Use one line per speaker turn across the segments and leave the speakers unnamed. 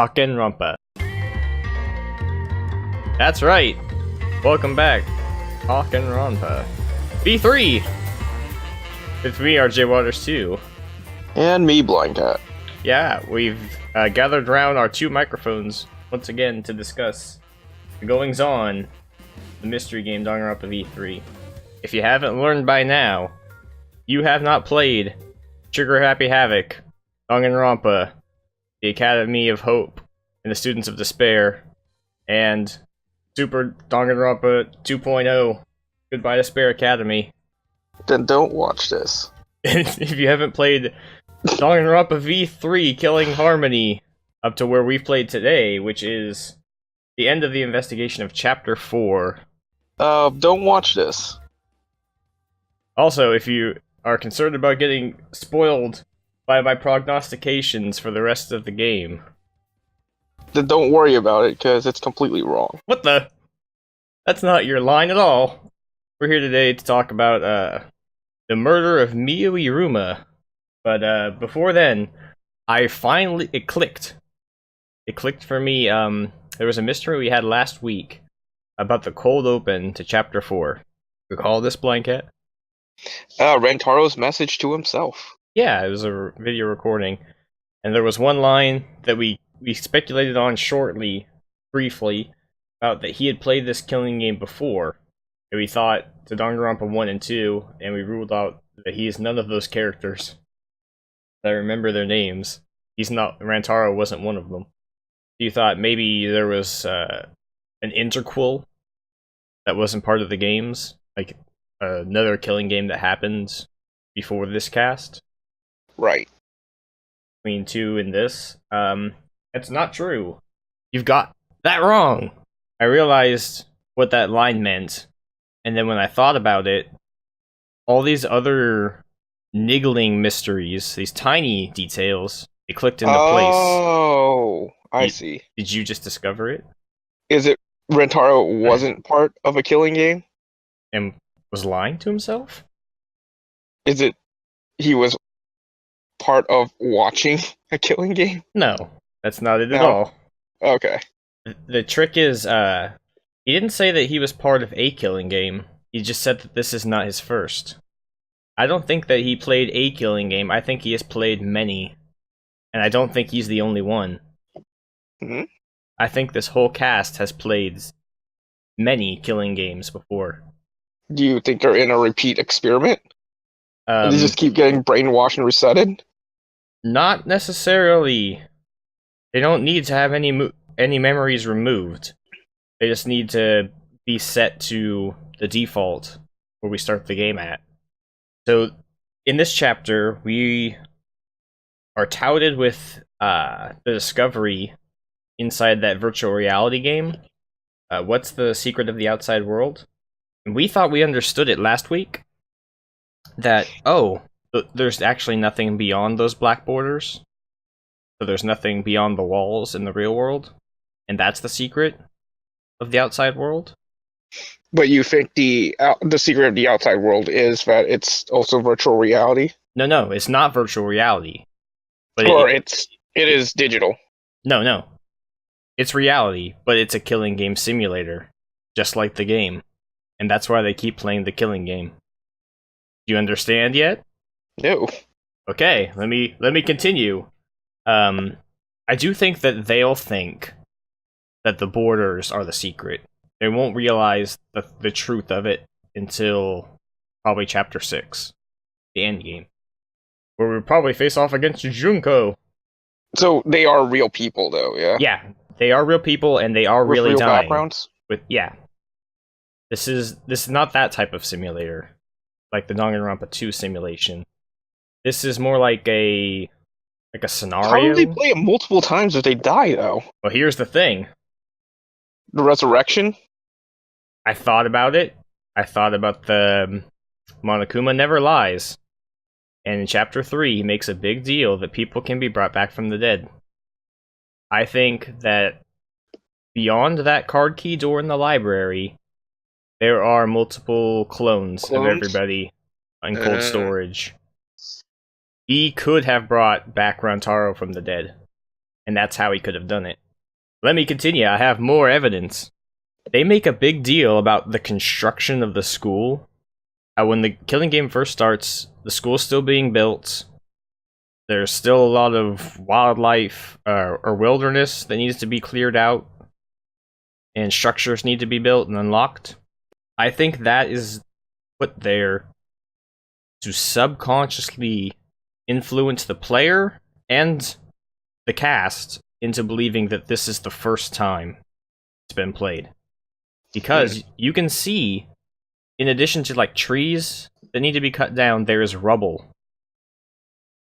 TalkinRonpa. That's right. Welcome back, TalkinRonpa V3 with me, RJ Waters 2.
And me, Blindcat.
Yeah, we've gathered around our two microphones once again to discuss the goings-on, the mystery game Danganronpa V3. If you haven't learned by now, you have not played Trigger Happy Havoc, Danganronpa, the Academy of Hope, and the Students of Despair, and Super Danganronpa 2.0, Goodbye Despair Academy.
Then don't watch this.
If you haven't played Danganronpa V3 Killing Harmony up to where we've played today, which is the end of the investigation of Chapter 4.
Don't watch this.
Also, if you are concerned about getting spoiled by my prognostications for the rest of the game.
Then don't worry about it, because it's completely wrong.
What the? That's not your line at all. We're here today to talk about the murder of Mio Iruma. But before then, it clicked. It clicked for me. There was a mystery we had last week about the cold open to Chapter 4. Recall this, Blindcat?
Rentaro's message to himself.
Yeah, it was a video recording. And there was one line that we speculated on briefly, about that he had played this killing game before. And we thought to Danganronpa 1 and 2, and we ruled out that he is none of those characters. I remember their names. Rantaro wasn't one of them. You thought maybe there was an interquel that wasn't part of the games? Like another killing game that happened before this cast?
Right.
Between 2 and this. That's not true. You've got that wrong! I realized what that line meant, and then when I thought about it, all these other niggling mysteries, these tiny details, they clicked into place.
Oh, I see.
Did you just discover it?
Is it Rentaro wasn't part of a killing game?
And was lying to himself?
Is it he was part of watching a killing game?
No, that's not it at
No.
all.
Okay.
The trick is, he didn't say that he was part of a killing game. He just said that this is not his first. I don't think that he played a killing game. I think he has played many. And I don't think he's the only one.
Mm-hmm.
I think this whole cast has played many killing games before.
Do you think they're in a repeat experiment? They just keep getting brainwashed and resetted?
Not necessarily. They don't need to have any memories removed. They just need to be set to the default where we start the game at. So, in this chapter, we are touted with the discovery inside that virtual reality game. What's the secret of the outside world? And we thought we understood it last week. That, there's actually nothing beyond those black borders. So there's nothing beyond the walls in the real world. And that's the secret of the outside world?
But you think the secret of the outside world is that it's also virtual reality?
No, it's not virtual reality. But
it is digital.
No. It's reality, but it's a killing game simulator. Just like the game. And that's why they keep playing the killing game. Do you understand yet?
No.
Okay, let me continue. I do think that they'll think that the borders are the secret. They won't realize the truth of it until probably Chapter 6, the end game, where we'll probably face off against Junko.
So they are real people, though, yeah?
Yeah, they are real people, and they are really
real
dying.
Backgrounds?
This is not that type of simulator, like the Danganronpa 2 simulation. This is more like a scenario.
How do they play it multiple times if they die, though?
Well, here's the thing.
The resurrection?
I thought about it. I thought about the Monokuma never lies. And in Chapter 3, he makes a big deal that people can be brought back from the dead. I think that beyond that card key door in the library, there are multiple clones of everybody in cold storage. He could have brought back Rantaro from the dead. and that's how he could have done it. Let me continue, I have more evidence. They make a big deal about the construction of the school. When the killing game first starts, the school's still being built. There's still a lot of wildlife or wilderness that needs to be cleared out, and structures need to be built and unlocked. I think that is put there to subconsciously influence the player and the cast into believing that this is the first time it's been played. Because you can see, in addition to like trees that need to be cut down, there is rubble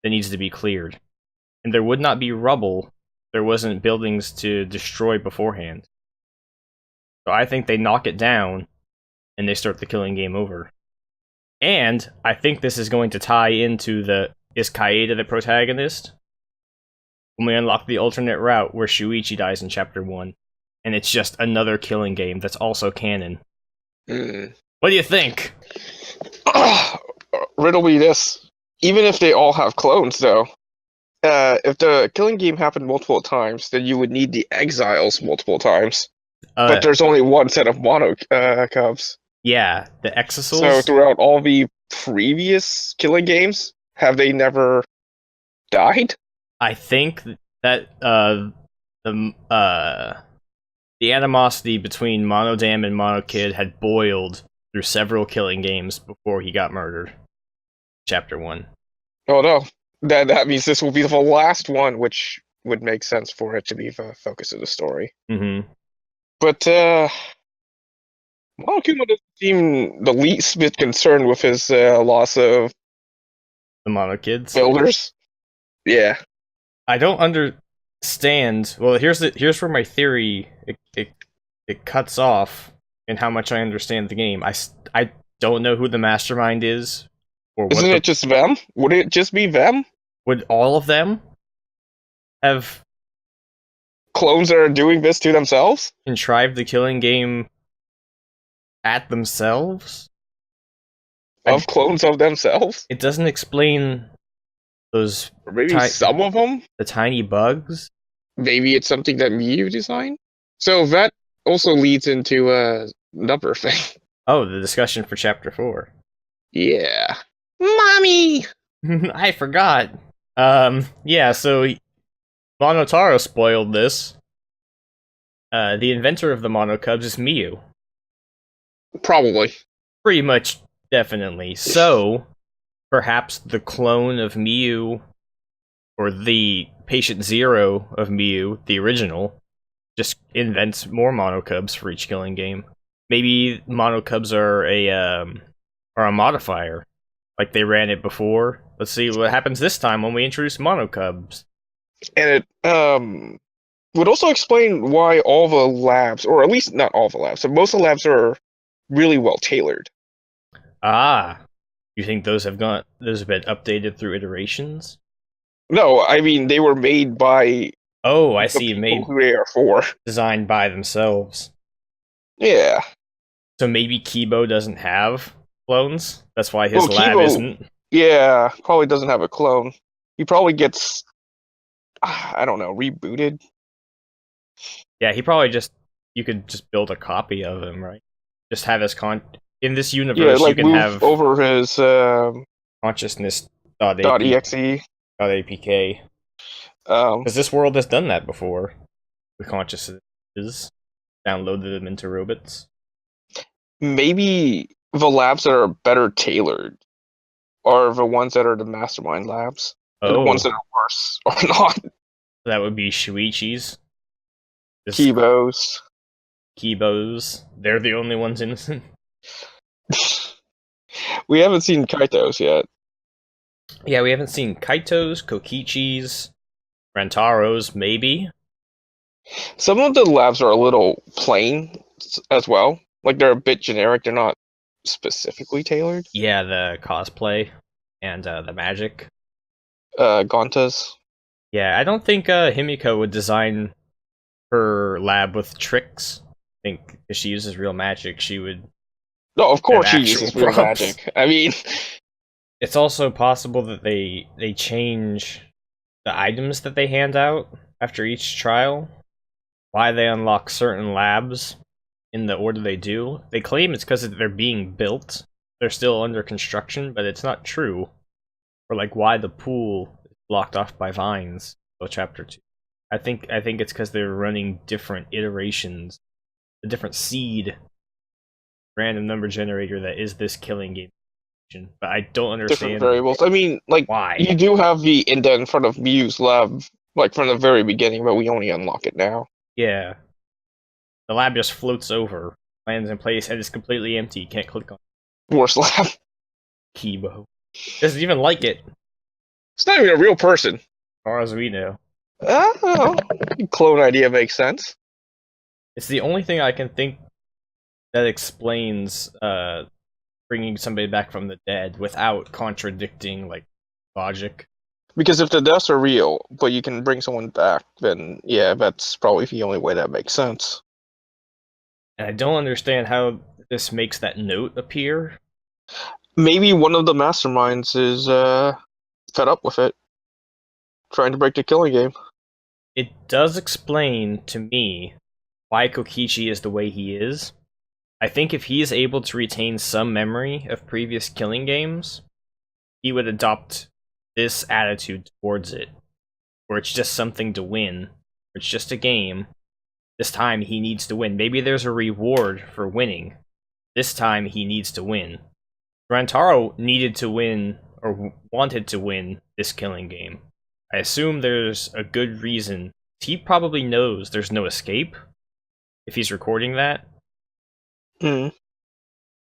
that needs to be cleared. And there would not be rubble if there wasn't buildings to destroy beforehand. So I think they knock it down and they start the killing game over. And I think this is going to tie into is Kaeda the protagonist? When we unlock the alternate route where Shuichi dies in Chapter 1. And it's just another killing game that's also canon. What do you think?
Riddle me this. Even if they all have clones, though, if the killing game happened multiple times, then you would need the exiles multiple times. But there's only one set of mono cubs.
Yeah, the Exisals.
So throughout all the previous killing games, have they never died?
I think that the animosity between Monodam and Monokid had boiled through several killing games before he got murdered. Chapter 1.
Oh no. That means this will be the last one, which would make sense for it to be the focus of the story.
Mm-hmm.
But, Monokuma doesn't seem the least bit concerned with his loss of
the Monokids.
Builders. Yeah.
I don't understand. Well, here's where my theory it cuts off in how much I understand the game. I don't know who the mastermind is. Or
Isn't it just them? Would it just be them?
Would all of them have
clones that are doing this to themselves?
Contrived the killing game at themselves?
Of clones of themselves?
It doesn't explain those...
Or maybe some of them?
The tiny bugs?
Maybe it's something that Miyu designed? So that also leads into another thing.
Oh, the discussion for Chapter 4.
Yeah. Mommy!
I forgot. Yeah, so Monotaro spoiled this. The inventor of the Mono Cubs is Miyu.
Probably.
Pretty much, definitely. So, perhaps the clone of Miyu, or the Patient Zero of Miyu, the original, just invents more Mono Cubs for each killing game. Maybe Mono Cubs are a modifier. Like they ran it before. Let's see what happens this time when we introduce Mono Cubs.
And it would also explain why all the labs, or at least not all the labs, but most of the labs are really well tailored.
Ah, you think those have been updated through iterations?
No, I mean they were made by.
Oh, I see.
Made who they are for.
Designed by themselves.
Yeah.
So maybe Kibo doesn't have clones. That's why his lab isn't.
Yeah, probably doesn't have a clone. He probably gets, I don't know, rebooted.
Yeah, he probably you could just build a copy of him, right? Just have his in this universe.
Yeah, like
you can
move
have
over his
consciousness.exe, .apk. Because this world has done that before with consciousnesses, downloaded them into robots.
Maybe the labs that are better tailored are the ones that are the mastermind labs. And the ones that are worse are not.
That would be Shuichi's.
Kibo's.
They're the only ones innocent.
We haven't seen Kaito's yet.
Yeah, we haven't seen Kaito's, Kokichi's, Rantaro's, maybe.
Some of the labs are a little plain as well. Like, they're a bit generic. They're not specifically tailored.
Yeah, the cosplay and the magic.
Gonta's.
Yeah, I don't think Himiko would design her lab with tricks. I think if she uses real magic, she would...
No, of course she uses real magic. I mean... It's
also possible that they change the items that they hand out after each trial why they unlock certain labs in the order they do. They claim it's because they're being built. They're still under construction, but it's not true. Or like why the pool is blocked off by vines. Oh, chapter 2. I think it's because they're running different iterations, a different seed, random number generator that is this killing game. But I don't understand
different variables. I mean, like
why.
You do have the indent in front of Mew's lab, like from the very beginning, but we only unlock it now.
Yeah. The lab just floats over, lands in place, and is completely empty. You can't click on
Worst lab.
Kibo. Doesn't even like it.
It's not even a real person.
As far as we know.
Clone idea makes sense.
It's the only thing I can think that explains bringing somebody back from the dead without contradicting like logic.
Because if the deaths are real, but you can bring someone back, then yeah, that's probably the only way that makes sense.
And I don't understand how this makes that note appear.
Maybe one of the masterminds is fed up with it, trying to break the killing game.
It does explain to me why Kokichi is the way he is. I think if he is able to retain some memory of previous killing games, he would adopt this attitude towards it, where it's just something to win, or it's just a game. This time he needs to win. Maybe there's a reward for winning. This time he needs to win. Rantaro needed to win, or wanted to win, this killing game. I assume there's a good reason. He probably knows there's no escape, if he's recording that.
Mm.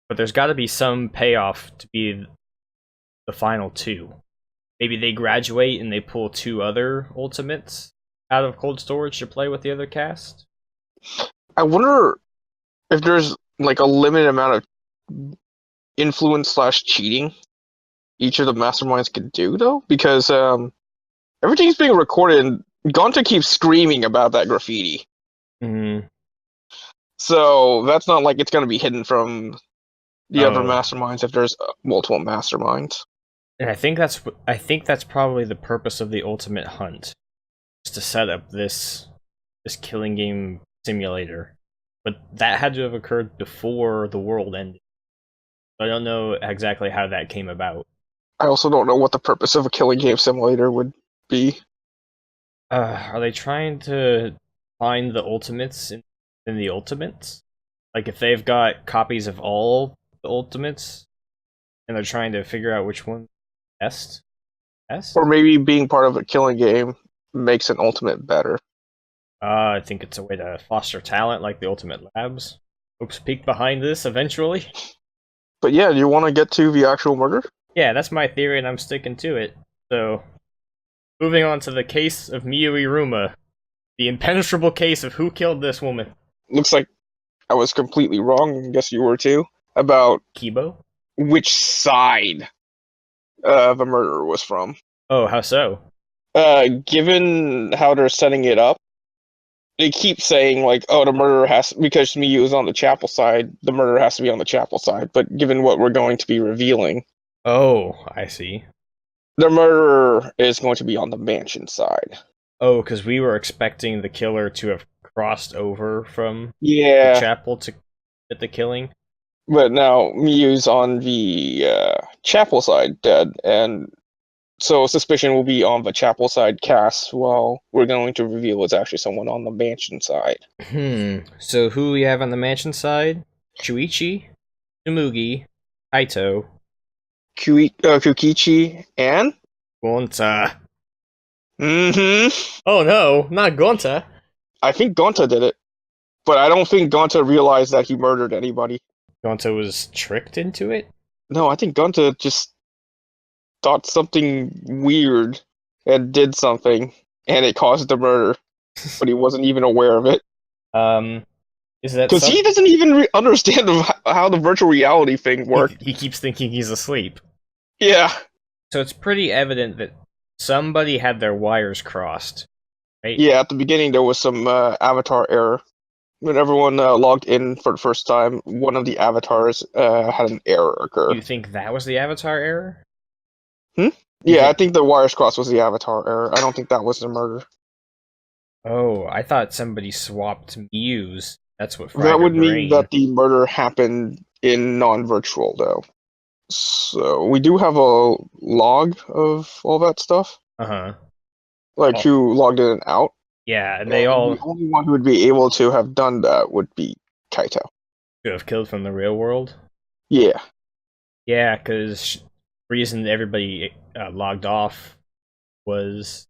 But there's gotta be some payoff to be the final 2. Maybe they graduate and they pull 2 other ultimates out of cold storage to play with the other cast.
I wonder if there's like a limited amount of influence / cheating each of the masterminds could do, though, because everything's being recorded and Gonta keeps screaming about that graffiti.
Mm-hmm.
So that's not like it's going to be hidden from the other masterminds if there's multiple masterminds.
And I think that's probably the purpose of the ultimate hunt, is to set up this killing game simulator. But that had to have occurred before the world ended. I don't know exactly how that came about.
I also don't know what the purpose of a killing game simulator would be.
Are they trying to find the ultimates in the ultimates? Like if they've got copies of all the ultimates, and they're trying to figure out which one best?
Or maybe being part of a killing game makes an ultimate better.
I think it's a way to foster talent like the Ultimate Labs. Hopes peek behind this eventually.
But yeah, do you want to get to the actual murder?
Yeah, that's my theory and I'm sticking to it. So, moving on to the case of Miyu Iruma. The impenetrable case of who killed this woman.
Looks like I was completely wrong, I guess you were too, about
Kibo?
Which side the murderer was from.
Oh, how so?
Given how they're setting it up, they keep saying, like, oh, the murderer has... Because Miyu is on the chapel side, the murderer has to be on the chapel side. But given what we're going to be revealing...
Oh, I see.
The murderer is going to be on the mansion side.
Oh, because we were expecting the killer to have crossed over from the chapel to get the killing.
But now Miyu's on the chapel side dead, and so suspicion will be on the chapel side cast, while we're going to reveal it's actually someone on the mansion side.
So who we have on the mansion side? Shuichi, Tsumugi, Kaito,
Kukichi, and...
Gonta.
Mm-hmm.
Oh no, not Gonta.
I think Gonta did it, but I don't think Gonta realized that he murdered anybody.
Gonta was tricked into it?
No, I think Gonta just thought something weird and did something, and it caused the murder, but he wasn't even aware of it.
Is that
because he doesn't even understand how the virtual reality thing works?
He keeps thinking he's asleep.
Yeah.
So it's pretty evident that somebody had their wires crossed, right?
Yeah, at the beginning there was some avatar error. When everyone logged in for the first time, one of the avatars had an error occur.
You think that was the avatar error?
Yeah, I think the wires crossed was the avatar error. I don't think that was the murder.
Oh, I thought somebody swapped Muse. That's what fried
That
her
would mean
brain.
that the murder happened in non-virtual, though. So we do have a log of all that stuff,
Uh-huh.
like
Oh,
who logged in and out.
yeah, they
And the
all
only one who would be able to have done that would be Kaito.
could have killed from the real world.
Yeah.
Yeah, because reason everybody logged off was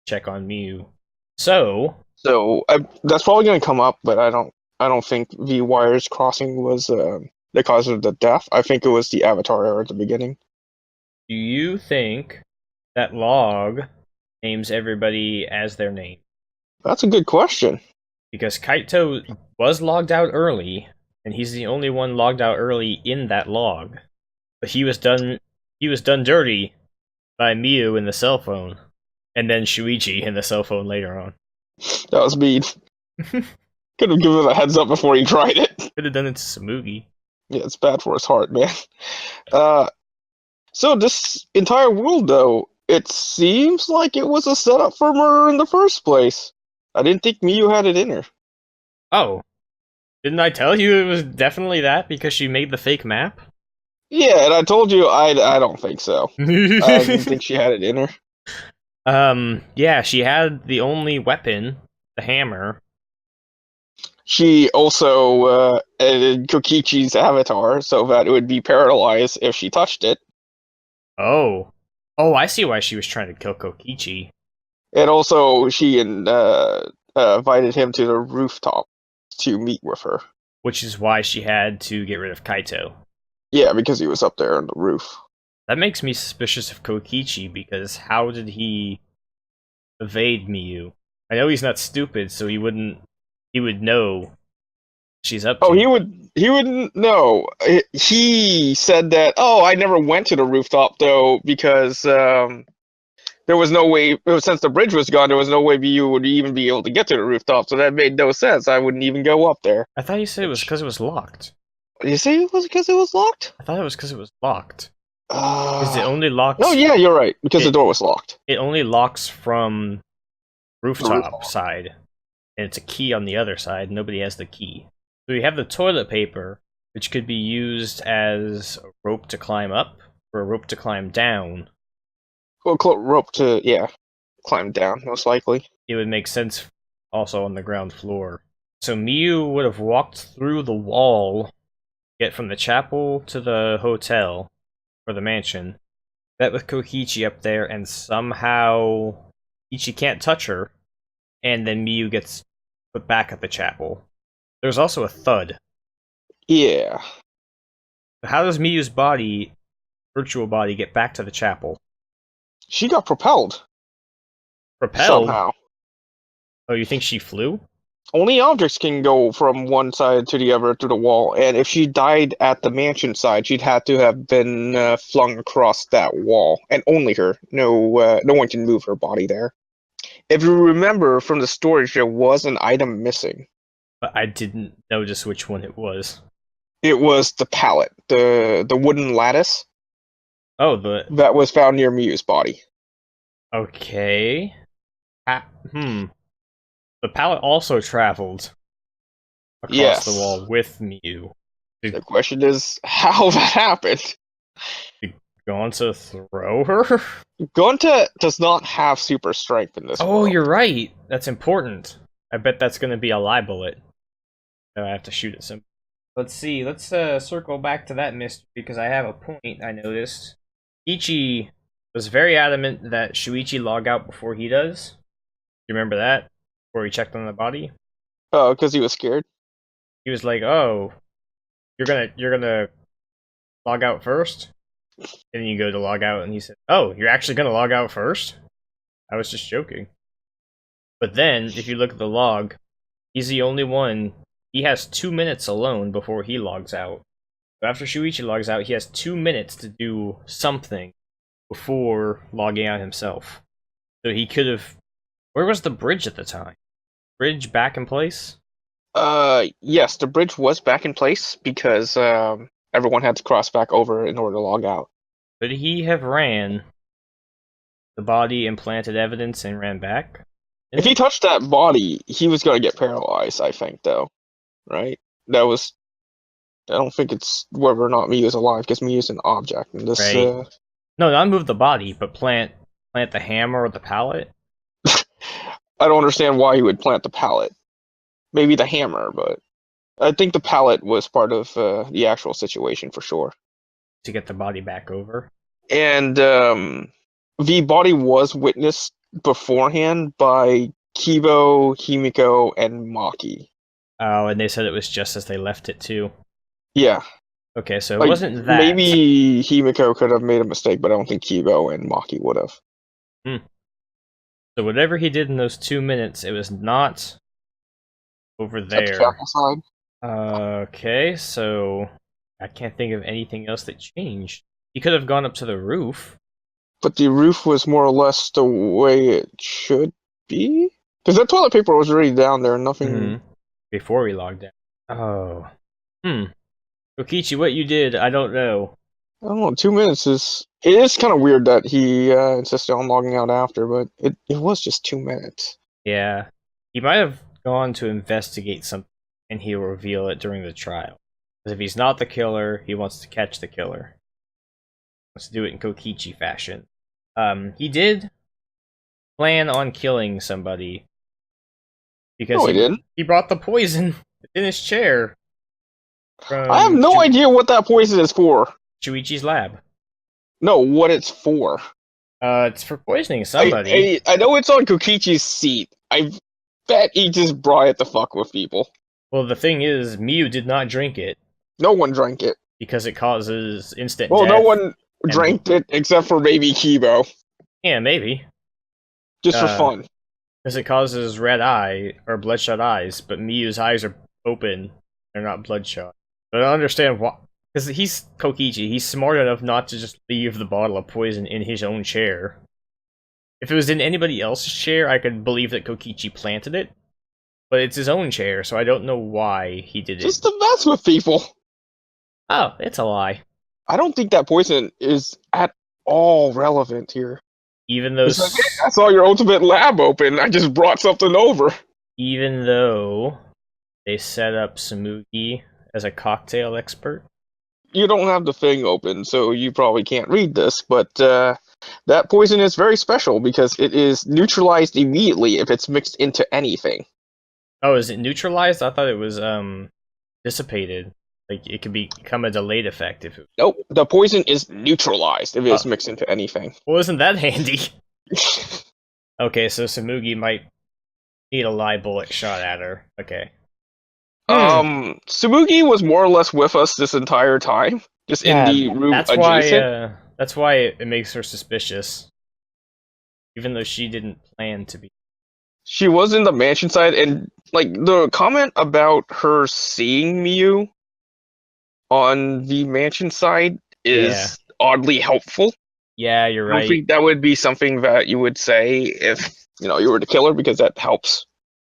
check on Mew. So,
So that's probably going to come up, but I don't think the wires crossing was the cause of the death. I think it was the avatar error at the beginning.
do you think that log names everybody as their name?
That's a good question.
Because Kaito was logged out early, and he's the only one logged out early in that log. But he was done dirty by Miu in the cell phone, and then Shuichi in the cell phone later on.
That was mean. Could have given him a heads up before he tried it.
Could have done it to Samugi.
Yeah, it's bad for his heart, man. Uh, so this entire world, though, it seems like it was a setup for murder in the first place. I didn't think Miyu had it in her.
Oh, didn't I tell you it was definitely that because she made the fake map?
Yeah, and I told you I don't think so. I didn't think she had it in her.
Yeah, she had the only weapon, the hammer.
She also edited Kokichi's avatar so that it would be paralyzed if she touched it.
Oh. Oh, I see why she was trying to kill Kokichi.
And also, she invited him to the rooftop to meet with her.
Which is why she had to get rid of Kaito.
Yeah, because he was up there on the roof.
That makes me suspicious of Kokichi, because how did he evade Miyu? I know he's not stupid, so he would know she's up to.
Oh, he wouldn't know. He said that, oh, I never went to the rooftop, though, because there was no way, since the bridge was gone, there was no way you would even be able to get to the rooftop, so that made no sense. I wouldn't even go up there.
I thought you said it was because it was locked.
You say it was because it was locked?
I thought it was because it was locked. Because it only locks...
Oh, yeah, you're right, because the door was locked.
It only locks from rooftop side, and it's a key on the other side. Nobody has the key. So we have the toilet paper, which could be used as a rope to climb up, or a rope to climb down.
Well, rope to, yeah, climb down, most likely.
It would make sense also on the ground floor. So Miyu would have walked through the wall, get from the chapel to the hotel, or the mansion, met with Kokichi up there, and somehow Ichi can't touch her, and then Miyu gets put back at the chapel. There's also a thud.
Yeah.
How does Miyu's body, virtual body, get back to the chapel?
She got propelled.
Propelled?
Somehow.
Oh, you think she flew?
Only objects can go from one side to the other through the wall, and if she died at the mansion side, she'd have to have been flung across that wall, and only her. No, no one can move her body there. If you remember from the storage, there was an item missing.
But I didn't notice which one it was.
It was the pallet, the wooden lattice.
Oh,
that was found near Miyu's body.
Okay. The pallet also traveled across the wall with Miyu.
The question is how that happened.
Did Gonta throw her?
Gonta does not have super strength in this world.
You're right. That's important. I bet that's going to be a lie bullet. I have to shoot at some. Let's see. Let's circle back to that mystery, because I have a point I noticed. Ichi was very adamant that Shuichi log out before he does. Do you remember that? Before he checked on the body?
Oh, because he was scared?
He was like, oh, you're gonna log out first? And then you go to log out, and he said, oh, you're actually gonna log out first? I was just joking. But then, if you look at the log, he's the only one. He has 2 minutes alone before he logs out. So after Shuichi logs out, he has 2 minutes to do something before logging out himself. So he could have... Where was the bridge at the time? Bridge back in place?
Yes, the bridge was back in place because everyone had to cross back over in order to log out.
Could he have ran the body and planted evidence and ran back?
If he touched that body, he was gonna get paralyzed, I think, though. Right? That was... I don't think it's whether or not Miyu is alive, because Miyu is an object. And this,
Right. No, not move the body, but plant the hammer or the pallet.
I don't understand why he would plant the pallet. Maybe the hammer, but I think the pallet was part of the actual situation for sure.
To get the body back over.
And the body was witnessed beforehand by Kibo, Himiko, and Maki.
Oh, and they said it was just as they left it too.
Yeah.
Okay, so it wasn't that.
Maybe Himiko could have made a mistake, but I don't think Kibo and Maki would have.
So whatever he did in those 2 minutes, it was not over there.
At the chapel side?
Okay, so I can't think of anything else that changed. He could have gone up to the roof.
But the roof was more or less the way it should be? Because that toilet paper was already down there, nothing...
Before we logged in. Oh. Kokichi, what you did, I don't know.
I don't know, 2 minutes is... It is kind of weird that he insisted on logging out after, but it was just 2 minutes.
Yeah. He might have gone to investigate something, and he'll reveal it during the trial. Because if he's not the killer, he wants to catch the killer. He wants to do it in Kokichi fashion. He did plan on killing somebody. Because
he didn't.
He brought the poison in his chair.
I have no idea what that poison is for.
Shuichi's lab.
No, what it's for.
It's for poisoning somebody.
I know it's on Kokichi's seat. I bet he just brought it to fuck with people.
Well, the thing is, Miyu did not drink it.
No one drank it.
Because it causes instant
death.
death.
No one drank it except for maybe Kibo.
Yeah, maybe.
Just for fun.
Because it causes red eye, or bloodshot eyes, but Miyu's eyes are open. They're not bloodshot. But I don't understand why. Because he's Kokichi, he's smart enough not to just leave the bottle of poison in his own chair. If it was in anybody else's chair, I could believe that Kokichi planted it. But it's his own chair, so I don't know why he did it.
Just to mess with people.
Oh, it's a lie.
I don't think that poison is at all relevant here.
Even though...
It's like, hey, I saw your ultimate lab open, I just brought something over.
Even though they set up Tsumugi as a cocktail expert.
You don't have the thing open, so you probably can't read this, but that poison is very special because it is neutralized immediately if it's mixed into anything.
Oh, is it neutralized? I thought it was dissipated. Like, it could become a delayed effect if it...
Nope, the poison is neutralized if it's mixed into anything.
Well, isn't that handy? Okay, so Tsumugi might need a live bullet shot at her. Okay.
Tsumugi was more or less with us this entire time, just in the room adjacent.
That's why it makes her suspicious. Even though she didn't plan to be.
She was in the mansion side, and like the comment about her seeing Miyu on the mansion side is oddly helpful.
Yeah, you're right.
I don't think that would be something that you would say if you were the killer, because that helps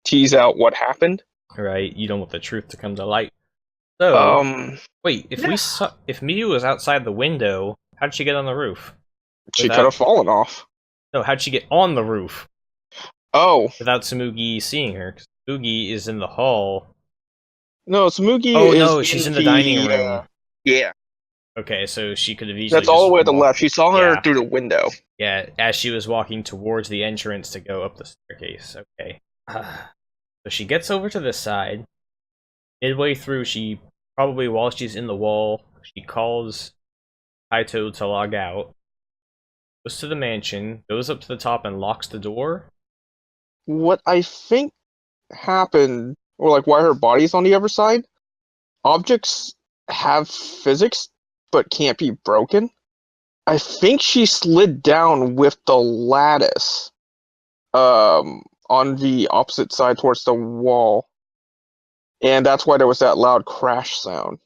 tease out what happened.
Right, you don't want the truth to come to light. So, wait, if Miyu was outside the window, how'd she get on the roof?
She could have fallen off.
No, how'd she get on the roof?
Oh.
Without Tsumugi seeing her. Tsumugi is in the hall.
No, Tsumugi
she's in the dining room.
Yeah.
Okay, so she could have easily...
That's all the way to the left. She saw her through the window.
Yeah, as she was walking towards the entrance to go up the staircase. Okay. So she gets over to this side. Midway through, while she's in the wall, she calls Kaito to log out. Goes to the mansion, goes up to the top and locks the door.
What I think happened, or like why her body's on the other side, objects have physics but can't be broken. I think she slid down with the lattice on the opposite side towards the wall. And that's why there was that loud crash sound.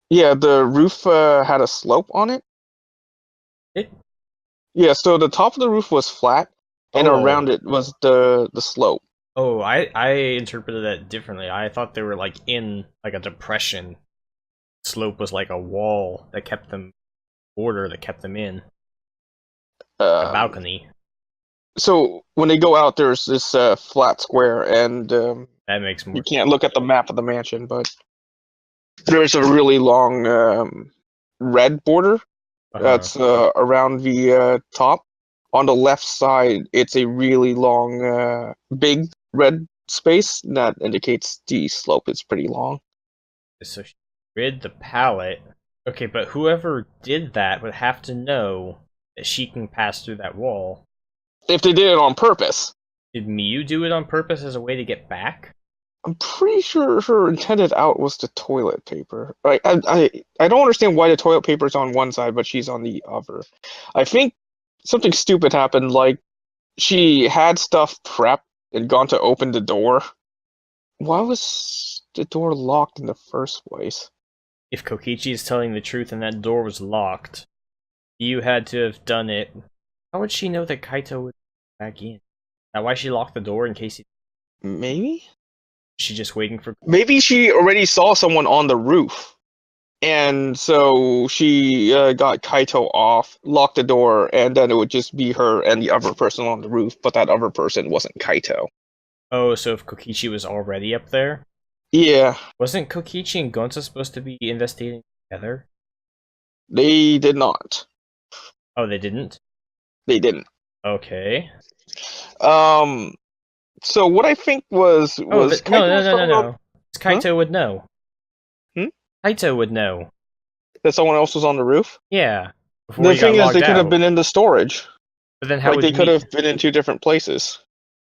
Yeah, the roof had a slope on it. Yeah, so the top of the roof was flat, and around it was the slope.
Oh, I interpreted that differently. I thought they were like in like a depression. Slope was like a wall that kept them in. A balcony.
So when they go out, there's this flat square, and
That makes more
you can't look at the map of the mansion, but there's a really long red border that's around the top. On the left side, it's a really long, big red space that indicates the slope is pretty long.
So she rid the pallet. Okay, but whoever did that would have to know that she can pass through that wall.
If they did it on purpose.
Did Miyu do it on purpose as a way to get back?
I'm pretty sure her intended out was the toilet paper. I don't understand why the toilet paper's on one side, but she's on the other. I think something stupid happened, like she had stuff prepped and gone to open the door. Why was the door locked in the first place?
If Kokichi is telling the truth and that door was locked, you had to have done it. How would she know that Kaito would be back in? Now, why she locked the door in case he...
Maybe?
She just waiting for...
Maybe she already saw someone on the roof. And so she got Kaito off, locked the door, and then it would just be her and the other person on the roof, but that other person wasn't Kaito.
Oh, so if Kokichi was already up there?
Yeah.
Wasn't Kokichi and Gonza supposed to be investigating together?
They did not.
Oh, they didn't?
They didn't.
Okay.
So what I think was
no. Kaito would know.
Hmm?
Kaito would know.
That someone else was on the roof?
Yeah.
The thing is, they could have been in the storage.
But then how
like, they could have been in two different places.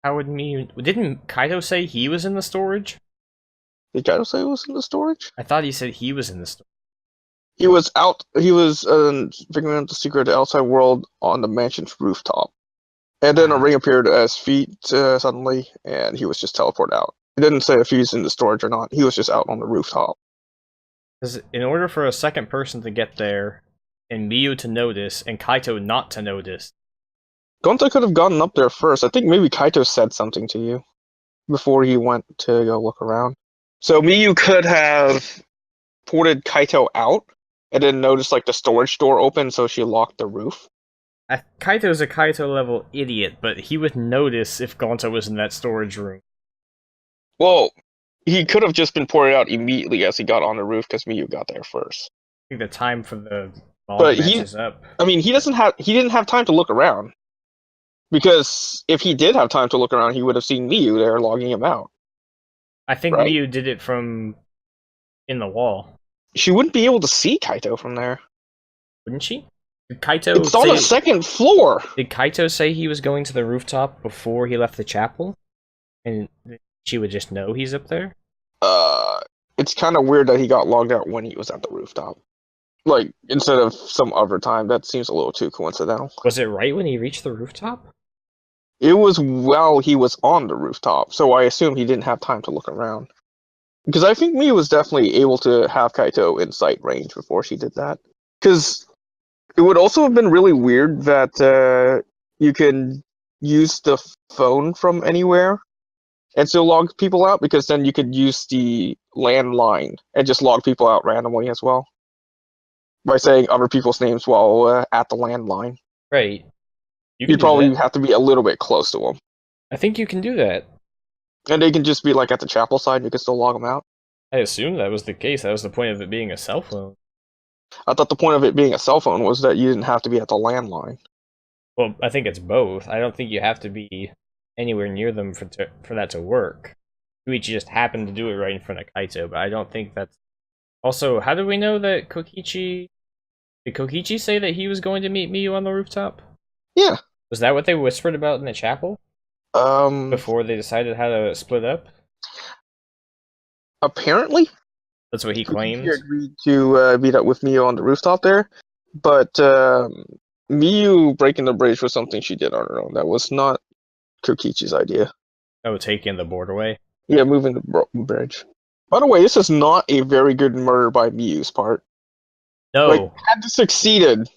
How would Miyu... Didn't Kaito say he was in the storage?
Did Kaito say he was in the storage?
I thought he said he was in the storage.
He was out. He was figuring out the secret of the outside world on the mansion's rooftop. And then a ring appeared at his feet suddenly, and he was just teleported out. He didn't say if he's in the storage or not. He was just out on the rooftop.
Because in order for a second person to get there, and Miyu to notice, and Kaito not to notice...
Gonta could have gotten up there first. I think maybe Kaito said something to you before he went to go look around. So Miyu could have ported Kaito out, and then noticed like the storage door open, so she locked the roof.
Kaito's a Kaito-level idiot, but he would notice if Gonta was in that storage room.
Well, he could have just been ported out immediately as he got on the roof, because Miyu got there first.
I think the time for the
but
matches up.
I mean, he didn't have time to look around. Because if he did have time to look around, he would have seen Miyu there logging him out.
I think right? Miyu did it from in the wall.
She wouldn't be able to see Kaito from there.
Wouldn't she? Did Kaito
it's on the second floor!
Did Kaito say he was going to the rooftop before he left the chapel? And she would just know he's up there?
It's kind of weird that he got logged out when he was at the rooftop. Like, instead of some other time. That seems a little too coincidental.
Was it right when he reached the rooftop?
It was while he was on the rooftop, so I assume he didn't have time to look around. Because I think Miyu was definitely able to have Kaito in sight range before she did that. Because it would also have been really weird that you can use the phone from anywhere and still log people out, because then you could use the landline and just log people out randomly as well. By saying other people's names while at the landline.
Right.
You'd probably have to be a little bit close to them.
I think you can do that.
And they can just be like at the chapel side and you can still log them out.
I assumed that was the case. That was the point of it being a cell phone.
I thought the point of it being a cell phone was that you didn't have to be at the landline.
Well, I think it's both. I don't think you have to be anywhere near them for that to work. Yuichi just happened to do it right in front of Kaito, but I don't think that's... Also, how do we know that Kokichi... Did Kokichi say that he was going to meet Miyu on the rooftop?
Yeah.
Was that what they whispered about in the chapel? Before they decided how to split up?
Apparently.
That's what he claimed?
He agreed to meet up with Miyu on the rooftop there, but Miyu breaking the bridge was something she did on her own. That was not Kokichi's idea.
Oh, taking the board away?
Yeah, moving the bridge. By the way, this is not a very good murder by Miyu's part.
No.
Like, had this succeeded,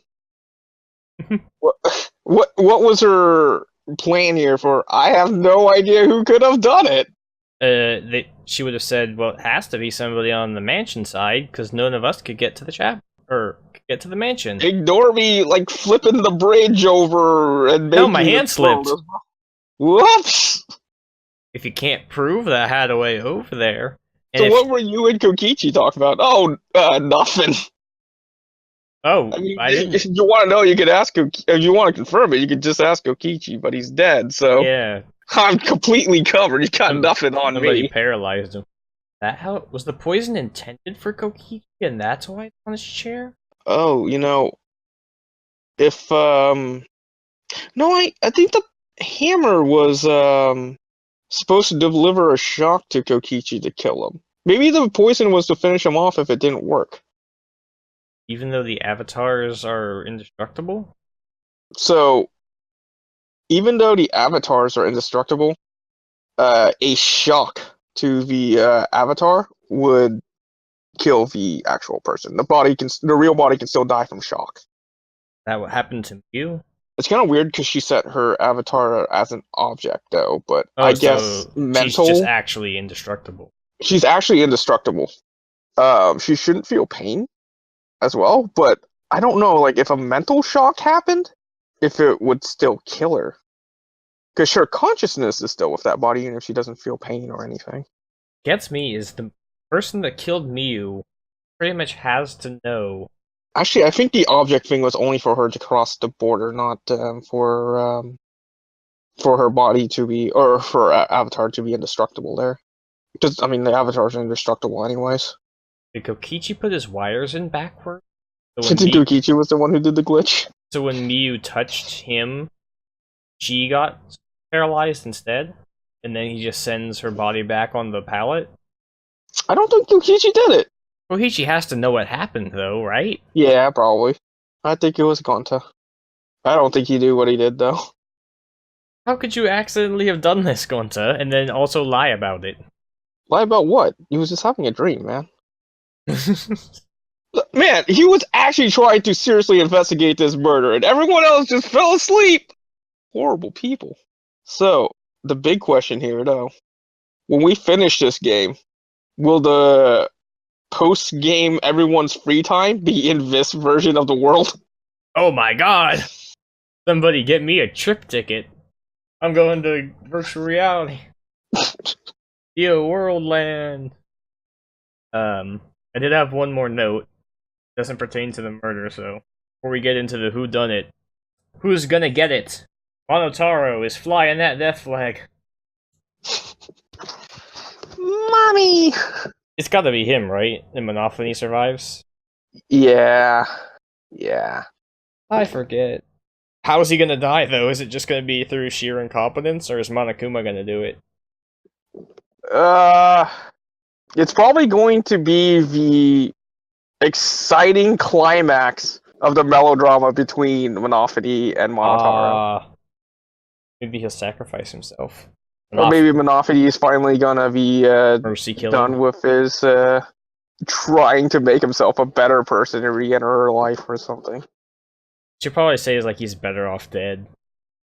what was her plan here for? I have no idea who could have done it.
She would have said, well, it has to be somebody on the mansion side, because none of us could get to the chapel, or Get to the mansion.
Ignore me, like flipping the bridge over and making
No, my hand slipped.
Whoops!
If you can't prove that I had a way over there.
And so what were you and Kokichi talking about? Oh, nothing.
Oh,
I mean, if you want to know, you could ask Kokichi. If you want to confirm it, you could just ask Kokichi, but he's dead, so...
Yeah.
I'm completely covered. You got nothing on
somebody
me.
Paralyzed him. That how was the poison intended for Kokichi, and that's why it's on his chair?
Oh, if no, I think the hammer was supposed to deliver a shock to Kokichi to kill him. Maybe the poison was to finish him off if it didn't work.
Even though the avatars are indestructible?
So, even though the avatars are indestructible, a shock to the avatar would kill the actual person. The real body can still die from shock.
That what happened to you?
It's kind of weird because she set her avatar as an object, though. But I guess mental.
She's just actually indestructible.
She's actually indestructible. She shouldn't feel pain, as well. But I don't know, like if a mental shock happened, if it would still kill her. Because her consciousness is still with that body, even if she doesn't feel pain or anything.
Gets me is the person that killed Miyu pretty much has to know.
Actually, I think the object thing was only for her to cross the border, not for her body to be, or for Avatar to be indestructible there. Because, I mean, the Avatars are indestructible anyways.
Did Kokichi put his wires in backward?
So Kokichi was the one who did the glitch?
So when Miyu touched him, she got paralyzed instead? And then he just sends her body back on the pallet?
I don't think Kokichi did it!
Kokichi has to know what happened, though, right?
Yeah, probably. I think it was Gonta. I don't think he knew what he did, though.
How could you accidentally have done this, Gonta, and then also lie about it?
Lie about what? He was just having a dream, man. Man, he was actually trying to seriously investigate this murder, and everyone else just fell asleep! Horrible people. So, the big question here, though. When we finish this game, will the post-game everyone's free time be in this version of the world?
Oh my god! Somebody get me a trip ticket. I'm going to virtual reality. Yo, Worldland. I did have one more note. Doesn't pertain to the murder, so before we get into the whodunit, who's gonna get it? Monotaro is flying that death flag.
Mommy!
It's gotta be him, right? And Monophony survives?
Yeah. Yeah.
I forget. How is he gonna die, though? Is it just gonna be through sheer incompetence, or is Monokuma gonna do it?
It's probably going to be the exciting climax of the melodrama between Monophony and Monotaro.
Maybe he'll sacrifice himself.
Or maybe Monophony is finally gonna be done with his trying to make himself a better person and re-enter her life or something.
Should probably say is like he's better off dead.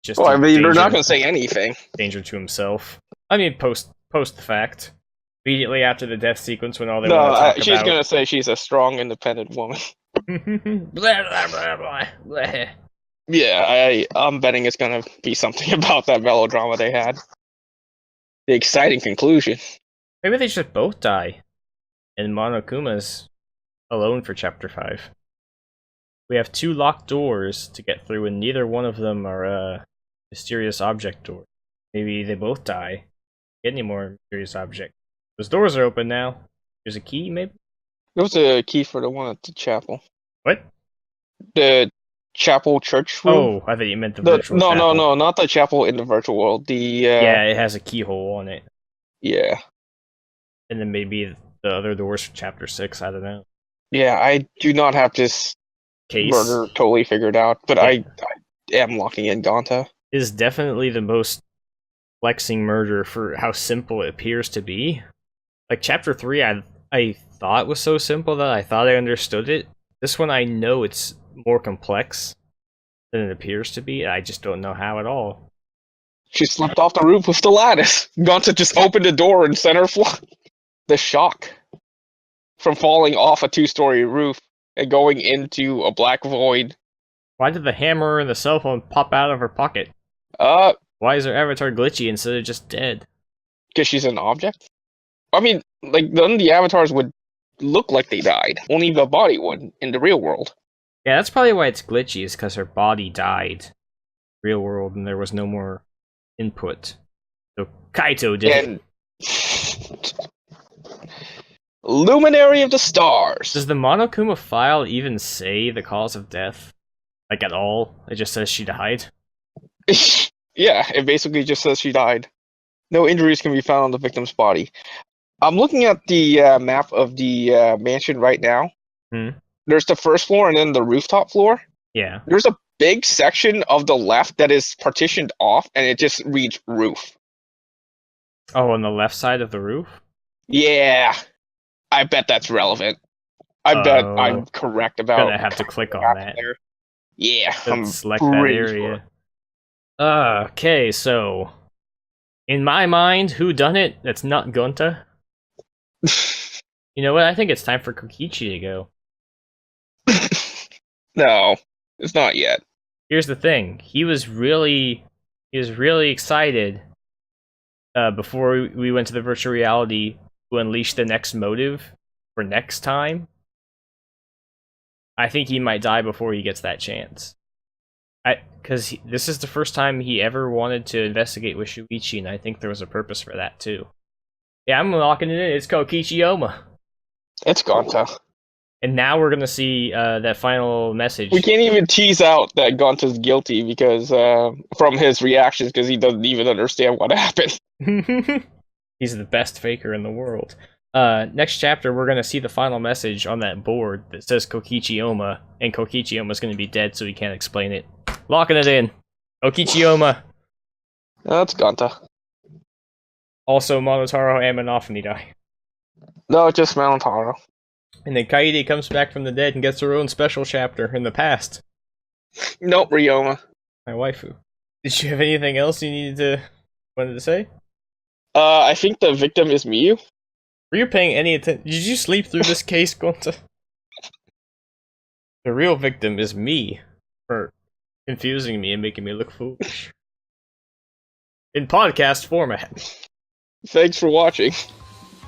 Just
well, I mean, they're not gonna say anything.
Danger to himself. I mean, post the fact. Immediately after the death sequence, when all they want to talk about...
she's gonna say she's a strong, independent woman.
Blah, blah, blah, blah, blah.
Yeah, I'm betting it's gonna be something about that melodrama they had. The exciting conclusion.
Maybe they should both die. And Monokuma's alone for Chapter 5. We have 2 locked doors to get through, and neither one of them are mysterious object doors. Maybe they both die. Get any more mysterious object. Those doors are open now. There's a key, maybe?
There was a key for the one at the chapel.
What?
The chapel church room?
Oh, I thought you meant the virtual chapel.
No, not the chapel in the virtual world.
Yeah, it has a keyhole on it.
Yeah.
And then maybe the other doors for Chapter 6, I don't know.
Yeah, I do not have this murder totally figured out, but yeah. I am locking in Gonta.
It is definitely the most flexing murder for how simple it appears to be. Like, Chapter 3, I thought was so simple that I thought I understood it. This one, I know it's more complex than it appears to be, and I just don't know how at all.
She slipped off the roof with the lattice. Gonta just opened the door and sent her flying. The shock from falling off a 2-story roof and going into a black void.
Why did the hammer and the cell phone pop out of her pocket? Why is her avatar glitchy instead of just dead?
Because she's an object? I mean, like, none of the avatars would look like they died. Only the body would in the real world.
Yeah, that's probably why it's glitchy, is because her body died. Real world, and there was no more input. So Kaito did it.
Luminary of the Stars!
Does the Monokuma file even say the cause of death? Like, at all? It just says she died?
Yeah, it basically just says she died. No injuries can be found on the victim's body. I'm looking at the map of the mansion right now. There's the first floor and then the rooftop floor.
Yeah.
There's a big section of the left that is partitioned off, and it just reads roof.
Oh, on the left side of the roof?
Yeah. I bet that's relevant. I bet I'm correct about.
Gonna have to click on that.
There. Yeah, I'm
select that area. Sure. Okay, so in my mind, who done it? That's not Gonta. You know what? I think it's time for Kokichi to go.
No, it's not yet.
Here's the thing: he was really excited before we went to the virtual reality to unleash the next motive for next time. I think he might die before he gets that chance. Because this is the first time he ever wanted to investigate with Shuichi, and I think there was a purpose for that too. Yeah, I'm locking it in. It's Kokichi Oma.
It's Gonta.
And now we're gonna see that final message.
We can't even tease out that Gonta's guilty because from his reactions, because he doesn't even understand what happened.
He's the best faker in the world. Next chapter, we're gonna see the final message on that board that says Kokichi Oma, and Kokichi Oma's gonna be dead, so he can't explain it. Locking it in. Kokichi Oma.
That's Gonta.
Also, Monotaro and Monofini die.
No, just Monotaro.
And then Kaede comes back from the dead and gets her own special chapter in the past.
Nope, Ryoma.
My waifu. Did you have anything else you wanted to say?
I think the victim is Miyu.
Were you paying any attention? Did you sleep through this case, Gonta? The real victim is me, for confusing me and making me look foolish. In podcast format.
Thanks for watching.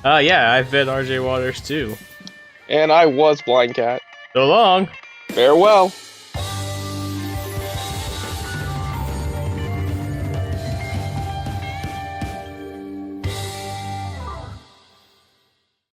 Yeah, I've been RJ Waters too.
And I was Blindcat.
So long!
Farewell!